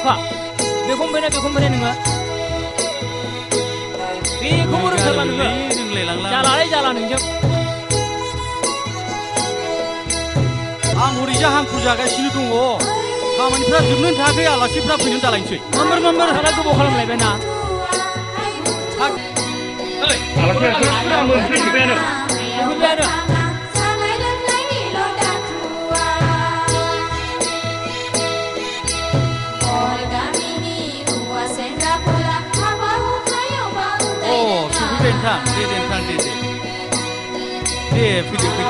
Afa, bekom bena nengah. Bekom urut sama nengah. Jalan nengah. Amurija hangku jaga sini tunggu. Kamu pernah jumlah thake alasi pernah punya jalan cuy. Member salah gue bokal mulai bena. Alasnya sudah mesti bena. Bena. Oh, sudah dentang, dia video.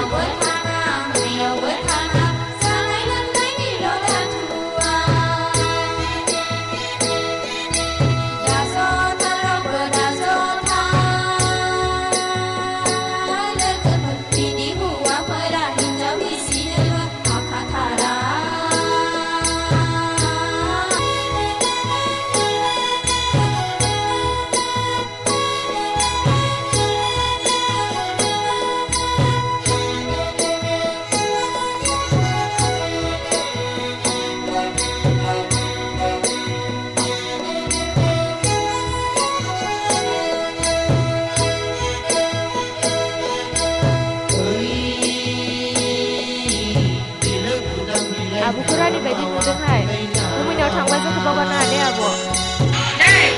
Abu kurang di baju putih hai. Kamu nyau thang baju kebawa na deh abu.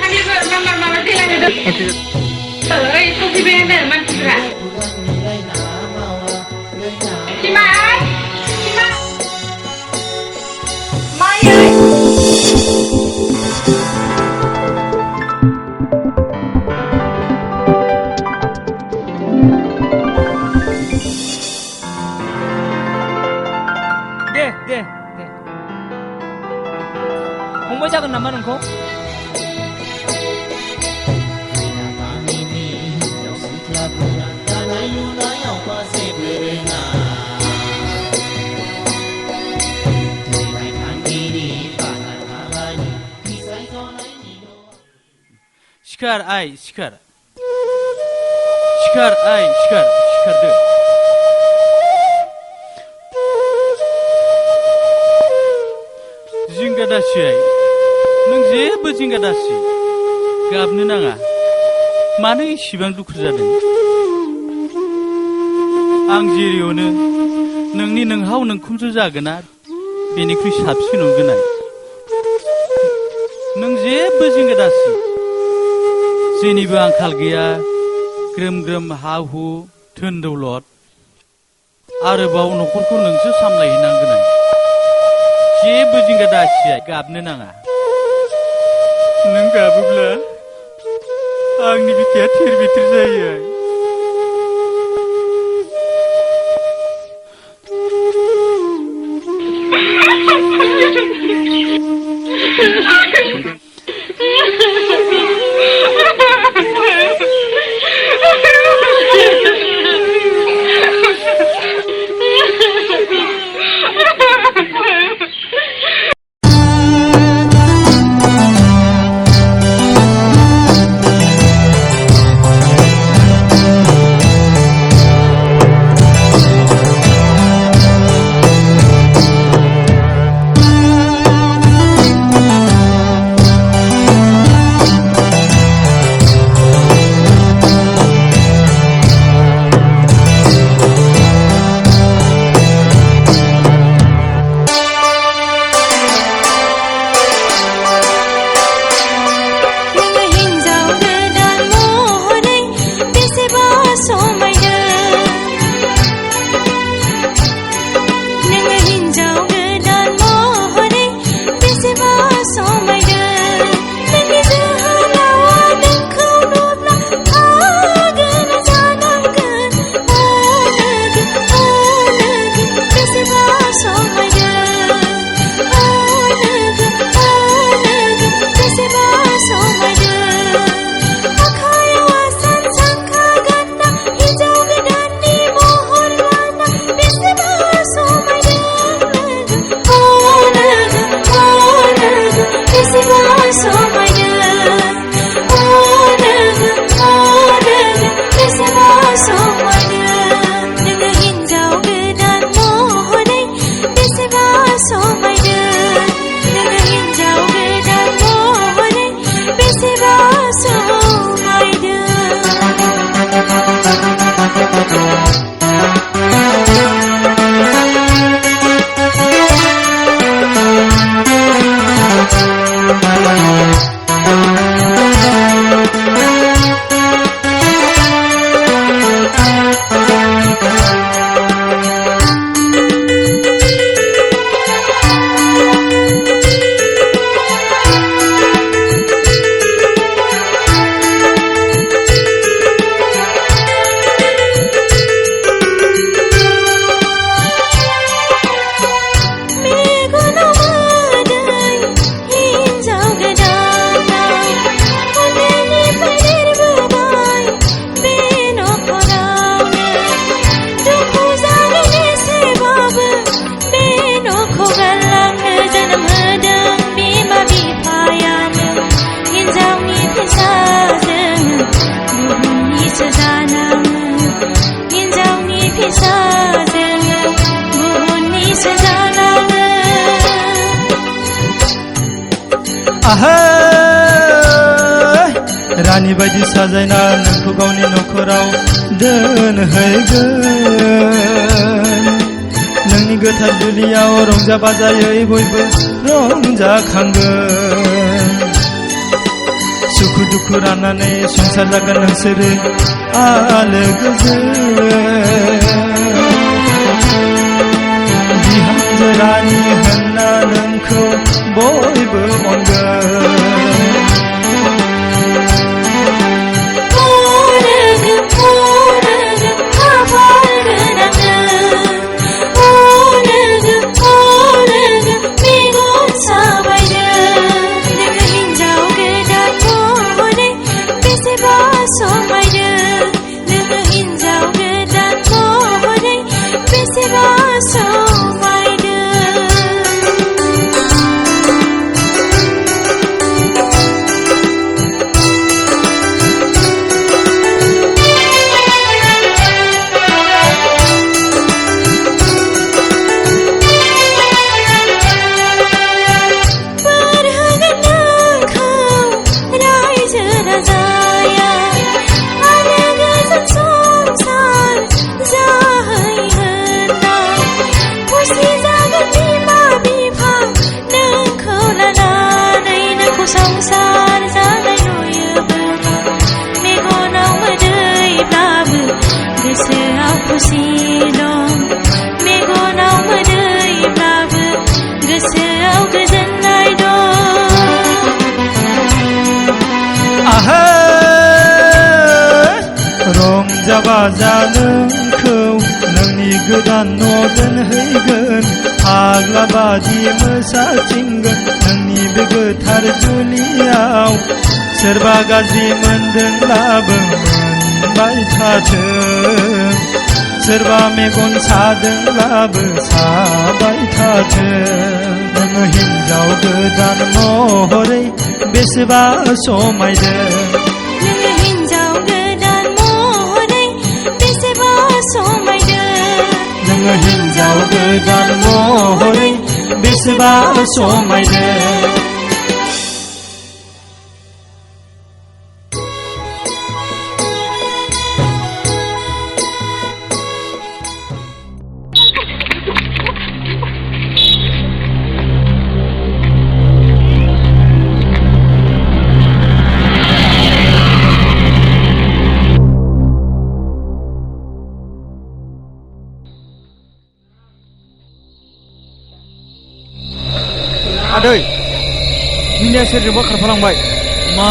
Kami mama sih lagi deh. Itu sih bener man kira. Cima. Maya. deh. Mau jaga nama nengko? Sikar deh. Jingga dasi, neng jebu jingga dasi, gabne nanga, mana isibang dukur jaden. Ang jirione, nengni nenghau nengkumsu jagana, benikri sabsin ungenai. Neng jebu jingga dasi, जेनिबो आंखाल गैया ग्रोम हा-हु धोन-दौलत आरोबाव न'खरखौ नोंसो सामलायहैनांगोन जेबो जिंगा दासिया गाबनो नाङा नों गाबोब्ला आंनि बिखाया थेर-बेथेर जायो रानी बायदि साजायना नोंखौ गावनि नखराव दोनहैगोन नोंनि गोथार जुलियाव रंजा बाजायै बयबो रंजाखांगोन सुखु दुखु राननानै संसार जागोन नोंसोरो आलो गोजोन बिहामजो रानि होनना नोंखौ बयबो अनगोन रंजा नोंखौ नोंनि गोदान न' दोनहैगोन फाग्ला बादि मोसाथिंगोन नोंनि बे गोथार जुलियाव सोरबा गाज्रि मोनदोंब्लाबो मोनबाय थाथों सोरबा मेगन सादोंब्लाबो साबाय थाथों नोङो हिनजाव गोदान महरै बेसेबा समायदों नोङो हिनजाव गोदान महरै बेसेबा समायदों आदै मिनिया सेरजोंबो खारफालांबाय मा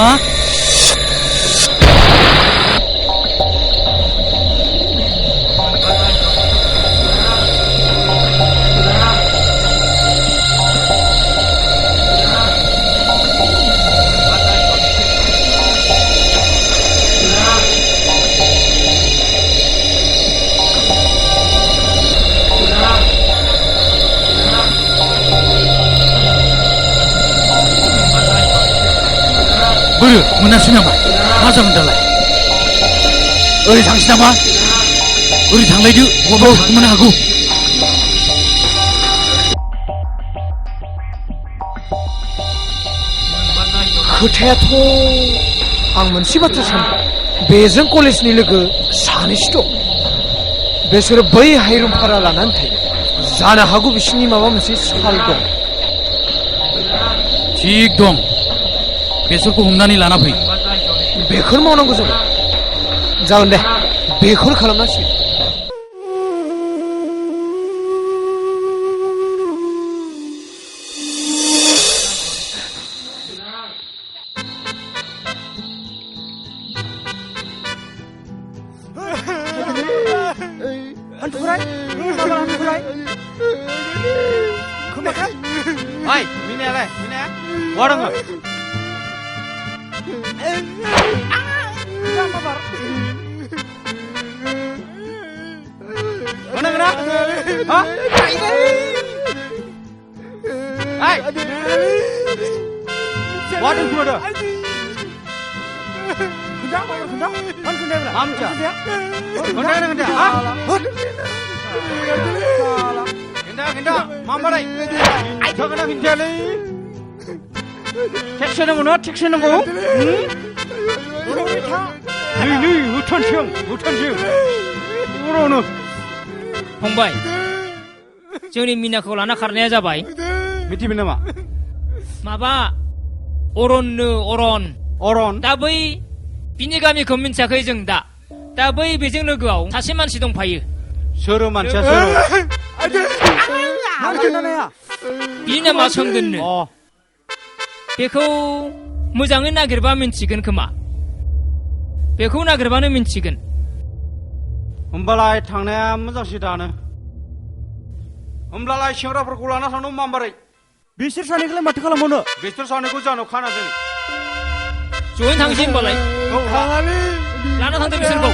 बोरो मोनासै नामा मा जागोन दालाय ओरै थांसै नामा ओरै थांलायदो बबाव थांनो हागौ खोथायाथ' आं मोनसे बाथ्रा सानबाय बेजों कलेजनि लोगो सानैसो दं बिसोरो बै हाइरुम भारा लानानै थायो जानो हागौ बिसोरनि माबा मोनसे साल दं थिग दं बेसरखौ हमनानै लाना फै बेखौनो मावनांगौ जागोन दे बेखौनो खालामनांसिगोन kinda mambarai thagana kinjale tekshana mona tekshana go नै होथानसों बर'नो फंबाय जोंनि मिनाखौ लाना खारनाया जाबाय मिथिबाय नामा माबा अरननो अरन दा बै बिनि गामिखौ मिन्थियाखै जों दा बै बेजों लोगोआव सासे मानसि दंफायो सोर मानसिया सोर बिनि नामा सोमदोननो बेखौ मोजाङै नागिरबा मिन्थिगोन खोमा बेखौ नागिरबानो मिन्थिगोन होमबालाय थांनाया मोजांसै दानो होमब्लालाय सेंग्राफोरखौ लाना थांनो मामबारै बिसोर सानैखौलाय माथो खालामबावनो बिसोर सानैखौ जानो खाना दोन ज'यैनो थांसै होमबालाय लाना थांदो बिसोरखौ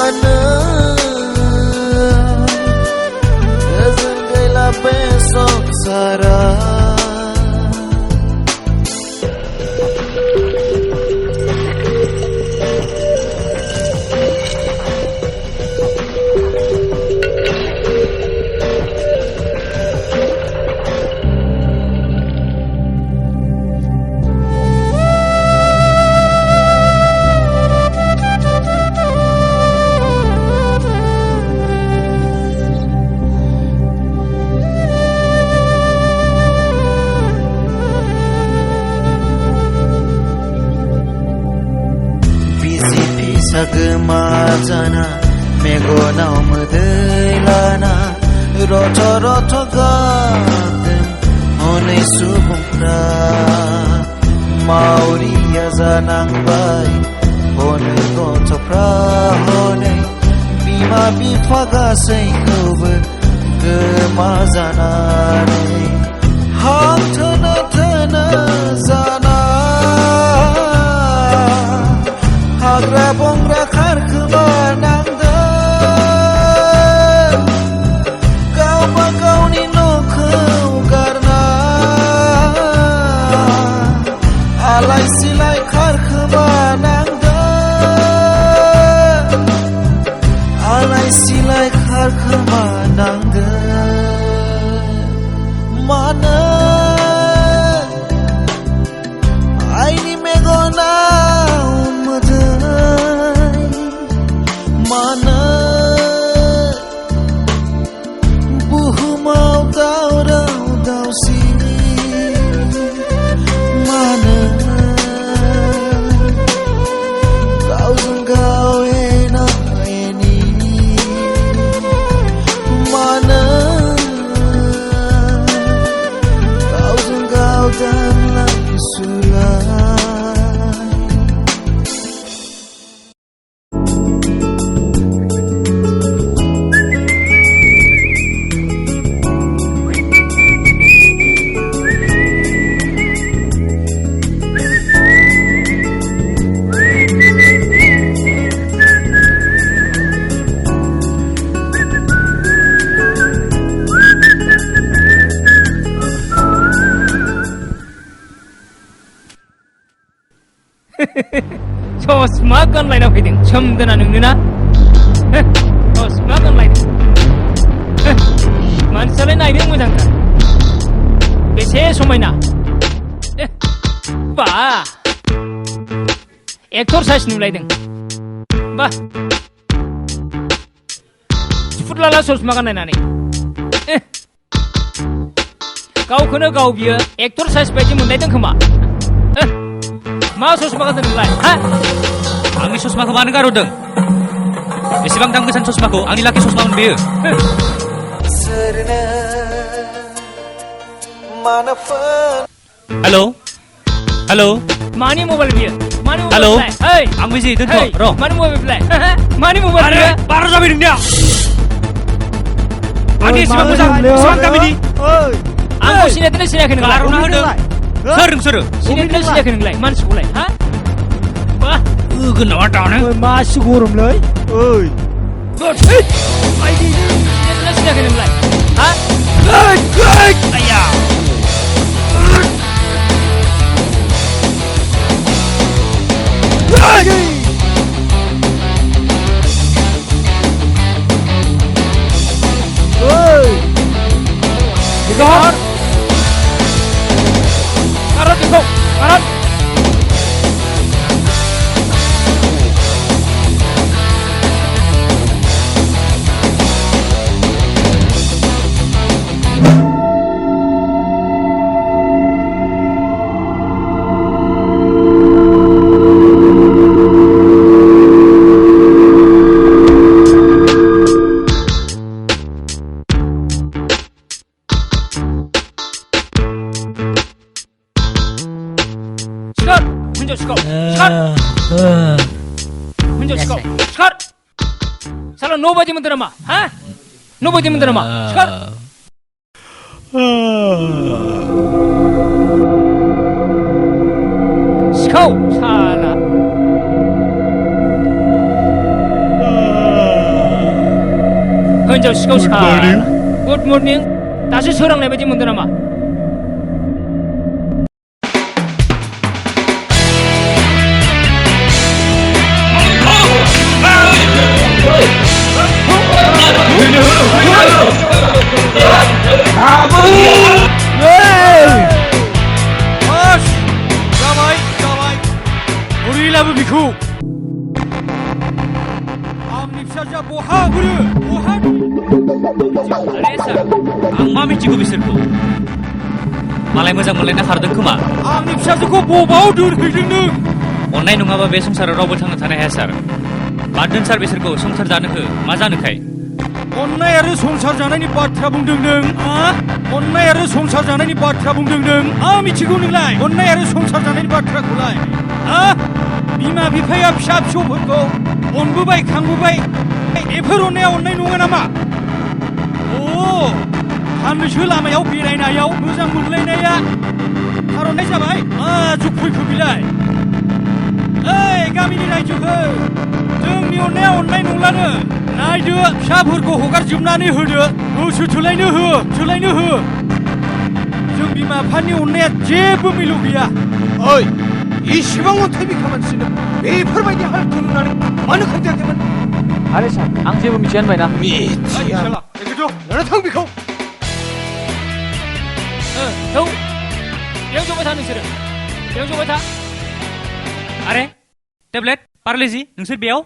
मानो गोजोन गैला बे संसारा गोमा जाना मेगनाव मोदै लाना रथ' रथ' गाबदों हनै सुबुंफ्रा मावरिया जानांबाय हनै गथ'फ्रा हनै बिमा बिफा गासैखौबो गोमा जानानै हां थोनो थोनो जाना हाग्रा बंग्रा खारखोमानांदों गावबा गावनि न'खौ गारना आलाय सिलाय खारखोमानांदों आलाय सिलाय खारखोमानांदों मानो आइनि मेगनाव मानो बुहुमाव दावराव दावसि मानो गावजों गाव एना एनि मानो गावजों गाव दानलाय सुलाय ससमा गानलायना फैदों सोमदोना नोंनोना ससमा गानलायदों मानसियालाय नायनो मोजांथार बेसे समायना बा एक्टर साइज नुलायदों बा फुटलाला ससमा गानलायनानै गावखौनो गाव बियो एक्टर साइज बायदि मोनलायदों खोमा मा ससमा गानदों नोंलाय हा आंनि ससमाखौ मानो गारहरदों बेसेबां दाम गोसानि ससमाखौ आंनि लाखि ससमामोन बेयो हेलौ हेलौ मानि मबाइल बियो मानि मबाइल हेलौ ओइ आं बिजि दोनथ' र' मानि मबाइल बिलाय मानि मबाइल बियो बारा जाबाय नोंनिया आंनि एसेबां मोजां एसेबां गामिनि आंखौ सिनायदोंना सिनायाखै नोंलाय गारहरना होदों सोर नोंसोरो सिनायदोंना सिनायाखै नोंलाय मानसिखौलाय हा बा गोनावा दानो मासि गरमलै ओइ सिनायदोंना सिनायाखै नोंलाय हा आया Igor Karot Igor Karot Salah nobody menterima, ha? Nobody menterima. Sekarang. Sekau salah. हिन्जाव सिखावसा morning. गुड मर्निं दासो सोरांनाय बायदि मोनदों नामा उरिलाबो बिखौ आंनि फिसाजोआ बहा गुरो बहा अरे सार आं मा मिथिगौ बिसोरखौ मालाय मोजां मोनलायना खारदों खोमा आंनि फिसाजोखौ बबाव दोनहैदों नों अननाय नङाबा बे संसाराव रावबो थांना थानो हाया सार बाद दोन सार बिसोरखौ संसार जानो हो मा जानोखाय अननाय आरो संसार जानायनि बाथ्रा बुंदों नों अननाय आरो संसार जानायनि बाथ्रा बुंदों नों मिथिगौ नोंलाय अननाय आरो संसार जानायनि बाथ्राखौलाय बिमा बिफाया फिसा फिसौफोरखौ अनबोबाय खांबोबाय बेफोर अननाया अननाय नङा नामा साननैसो लामायाव बेरायनायाव मोजां मोनलायनाया खार'नाय जाबाय मा जुग फैखो बिलाय ओइ गामिनि रायजोफोर जोंनि अननाया अननाय नंलानो नायदो फिसाफोरखौ हगारजोबनानै होदो गोसो थोलायनो हो जों बिमा बिफानि अननाया जेबो मिलु गैया ओइ इसिबां अन्थाइ बिखा मानसिनो बेफोरबायदि हालखौ नुनानै मानो खोन्थायाखैमोन आरे सार आं जेबो मिथिया होनबायना मिथिया लाना थां बेखौ थौ बेयाव जबाय था नोंसोरो बेयाव जबाय था आरे टेब्लेट पार्लेजि नोंसोर बेयाव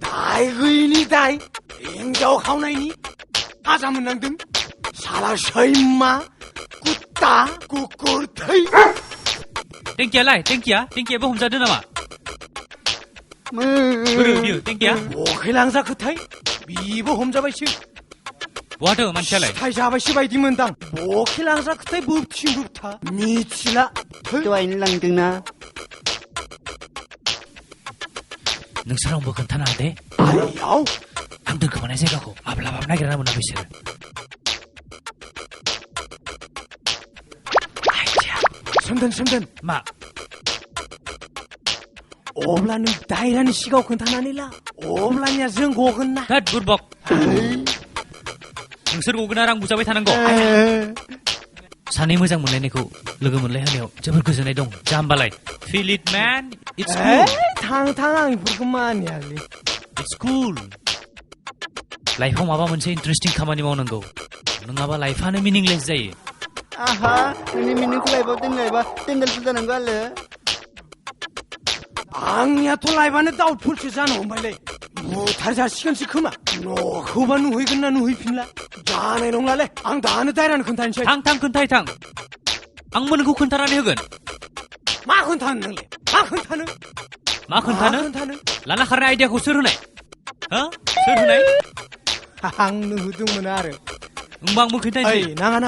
दाय गैयिनि दाय हिन्जाव खावनायनि साजा मोननांदों साला सैमा कुत्ता कुकुर थै टेंकियाबो हमजादों नामा बोरो बियो टेंकिया बखेलांजाखोथाय बिबो हमजाबायसो बहाथो मानसियालाय फिथाइ जाबायसो बायदि मोनदां बखेलांजाखोथाय बोबथिं बोबथा मिथिला दहायनो लांदोंना नोंसोर रावबो खोन्थानो हादे आयाव आं दोनखोमानाय जायगाखौ माब्लाबाबो नागिरना मोना बिसोरो सोमदोन मा अब्ला नों दायरानि सिगाङाव खोन्थानानै ला अब्लानिया जों गगोन ना होद बुरबक नोंसोर गगोन आरो आं बुजाबाय थानांगौ सानै मोजां मोनलायनायखौ लोगो मोनलायहोनायाव जोबोर गोजोननाय दं जाम्बालाय feel it man it's cool थां आं बेफोरखौ मानियालै इट्स कूल लाइफआव माबा मोनसे इन्टारेस्टिं खामानि मावनांगौ नङाबा लाइफआनो मिनिंलेस जायो आहा नोंनि मिनिंखौ लाइफआव दोनलायबा टेंगेलफोर जानांगौ आलो आंनियाथ' लाइफआनो दाउटफुलसो जानो हमबायलै बुथार जासिगोनसो खोमा न'खौबा नुहैगोन ना नुहैफिनला जानाय नंलालै आं दानो दायरानो खोन्थानोसै थां खोन्थाय थां आंबो नोंखौ खोन्थानानै होगोन मा खोन्थानो नोंलाय मा खोन्थानो लाना खारनाय आइडियाखौ सोर होनाय सोर होनाय आंनो होदोंमोन आरो होमबा आंबो खोन्थानोसै नाङा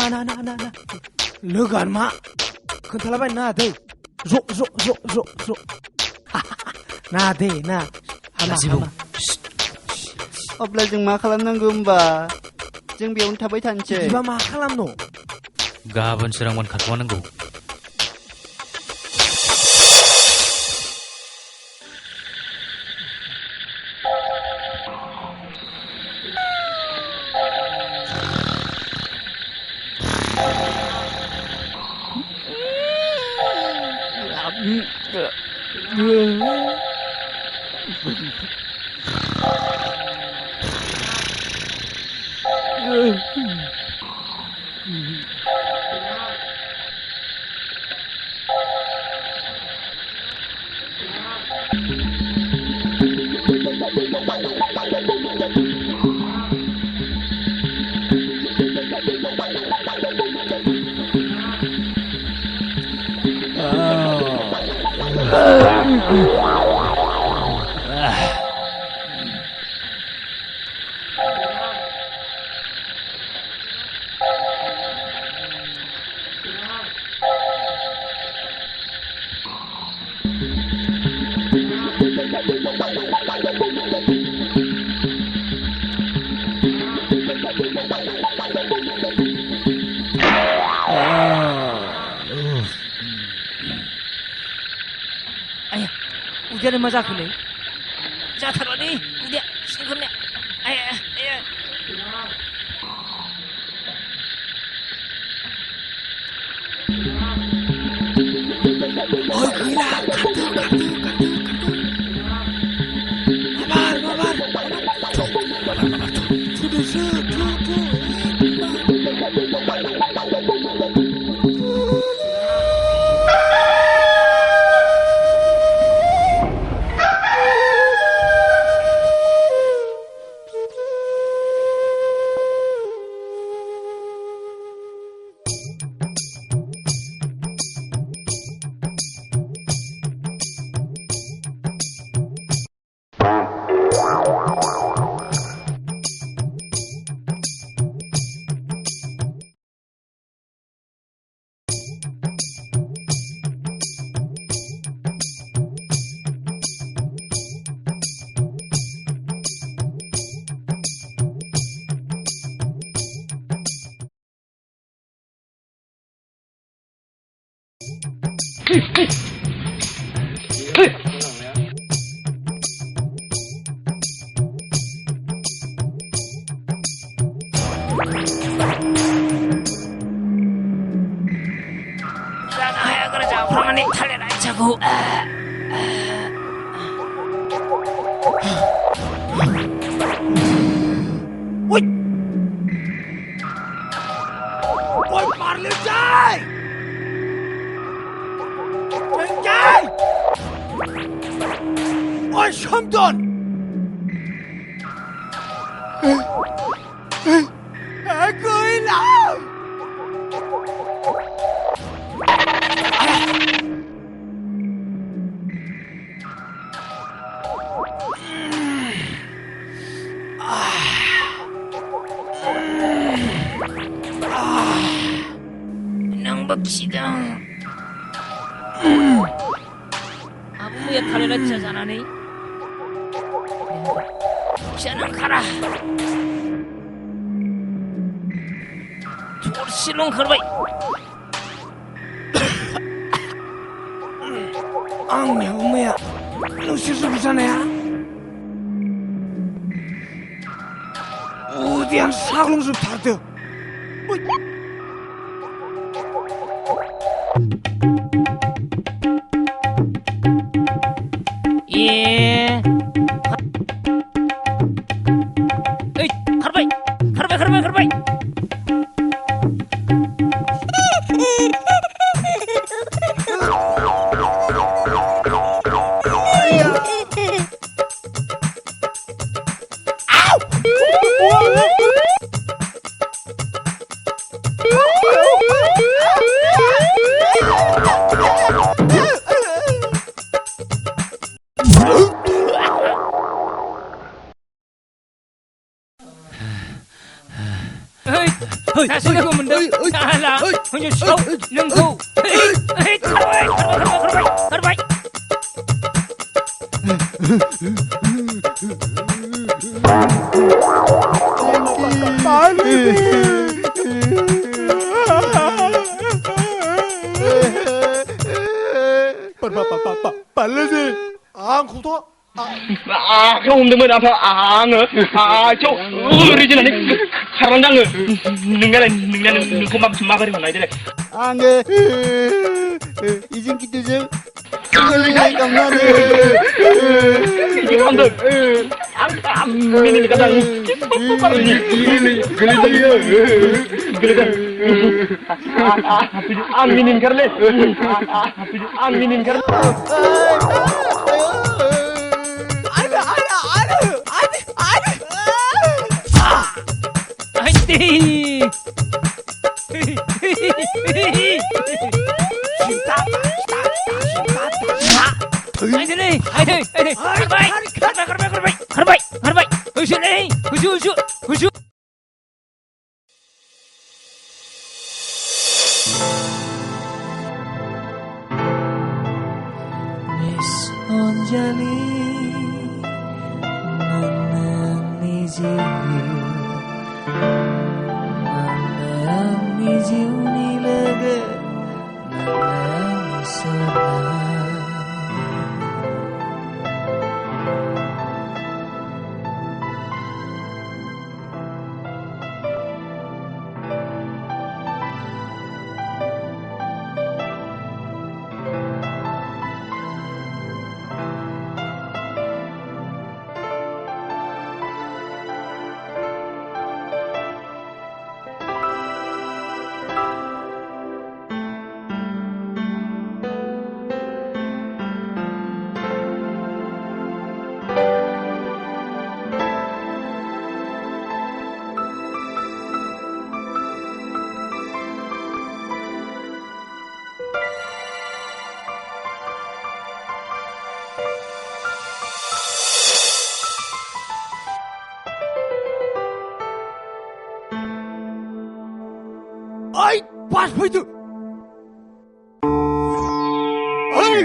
लोगोआनो मा खोन्थालाबाय ना दै ज' ना दे ना अब्ला जों मा खालामनांगौ होमबा जों बेयावनो थाबाय थानोसै बिदिबा मा खालामनो गाबोन सोरांबान खारखोमानांगौ उजाले मा जाखोलै जाथारलालै 나가야 그러자 프로만이 탈레라 자고 Ui! Ôi, bạn lên trai! Lên trai! Ôi, không tuần! Cười lắm! 봅시다. 아부무야 탈레라 자자나네. 자는 가라. 조실롱 걸바이. Ang mẹ mẹ, nó sẽ giúp ra nè. 어디한 사글롱 좀 타드. 예. 에이, 가르바이, 가르바이, 가르바이, 가르바이. 나서가 보면 돼. 나라, 혼자 쇼, 능고. 에이, 가르바이, 가르바이, 가르바이, 가르바이. 빨리 안 구도 không đừng mới làm ngờ chỗ original này 사람 장어 능가는 고맙 마가리 만나야 돼. 네. 이젠 기대죠. 이걸로 감나네. 이거 안 미니가 다 안 미닌 කර래. 안 미닌 කර래. 아이씨. 아이들이, 아이들, 가르바이, 가르바이, 가르바이, 으슈네, 으슈. Miss Anjali, menangis jiwa ni lega, menangis sana. Pass फैदो ओइ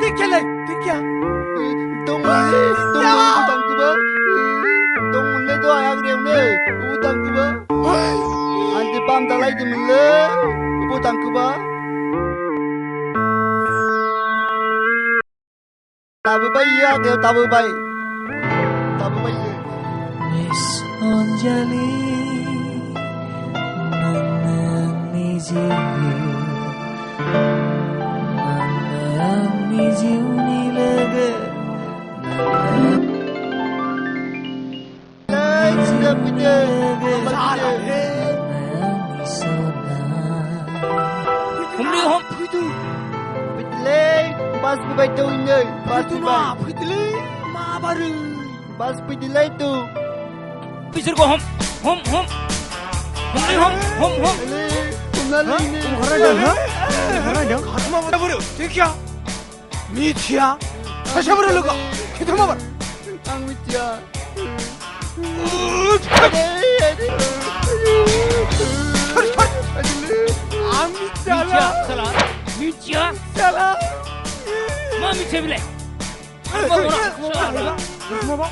टिकेलाय टिकिया दंमोनलै उदांखौबो दंमोनलै दहाय आग्रायावनो उदांखौबो आंजों बामदालायदोंमोनलै उदांखौबो दाबोबाय इयो आग्रायाव दाबोबाय इयो Miss Anjali nangni jiwni logo Bas fैबाय दं नै bas फैबाय मा बारो bas फैदोलै तु बिसोरखौ हम हमलै हम हमनानै ओंखारनायदों खाथुमाबादा बोरो टिकिया मिथिया सासेया बोरो लोगो खिन्थामाबार आं मिथिया आं मिथिया मिथिया साला मा मिथिया बिलाय खाथुमाबा